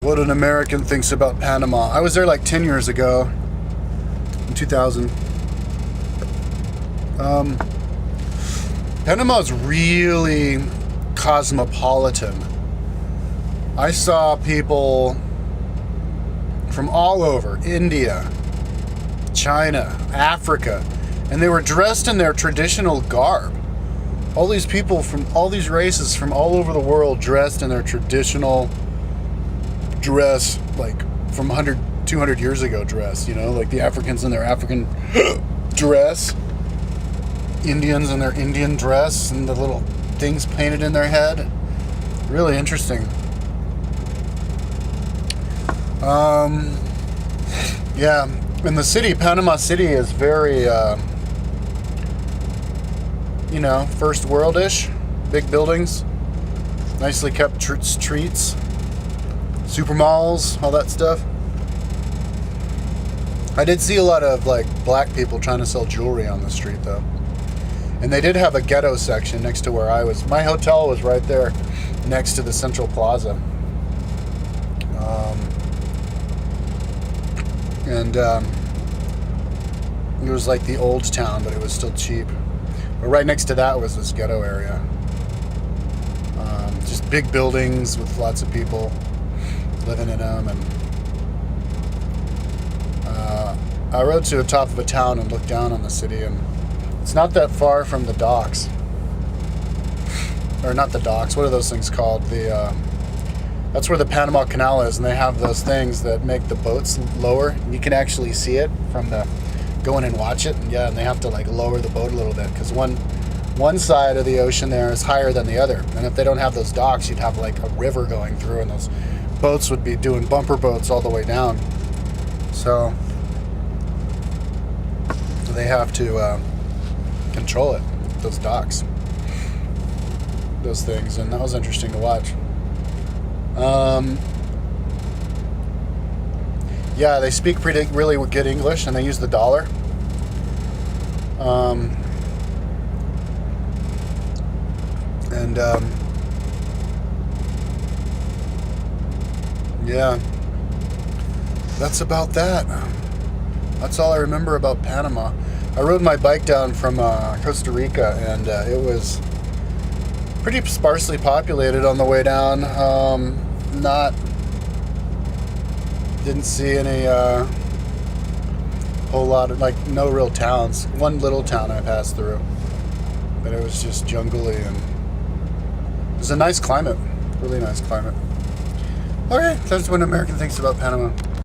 What an American thinks about Panama. I was there like 10 years ago, in 2000. Panama is really cosmopolitan. I saw people from all over, India, China, Africa, and they were dressed in their traditional garb. All these people from all these races from all over the world dressed in their traditional dress, like from 100, 200 years ago dress, you know, like the Africans in their African dress, Indians in their Indian dress, and the little things painted in their head. Really interesting. Yeah, and the city, Panama City, is very, you know, first world-ish. Big buildings, nicely kept streets, super malls, all that stuff. I did see a lot of, like, black people trying to sell jewelry on the street, though. And they did have a ghetto section next to where I was. My hotel was right there next to the Central Plaza. It was like the old town, but it was still cheap. But right next to that was this ghetto area. Just big buildings with lots of people living in them. And I rode to the top of a town and looked down on the city, and it's not that far from the docks. Or not the docks, what are those things called? That's where the Panama Canal is, and they have those things that make the boats lower. You can actually see it from the go in and watch it. And yeah, and they have to like lower the boat a little bit because one side of the ocean there is higher than the other. And if they don't have those docks, you'd have like a river going through, and those boats would be doing bumper boats all the way down. So they have to control it, those docks, those things, and that was interesting to watch. Yeah, they speak really good English, and they use the dollar. Yeah, that's about that. That's all I remember about Panama. I rode my bike down from Costa Rica, and it was pretty sparsely populated on the way down. Didn't see any whole lot of, like, no real towns. One little town I passed through, but it was just jungly, and it was a nice climate, really nice climate. Okay, that's what an American thinks about Panama.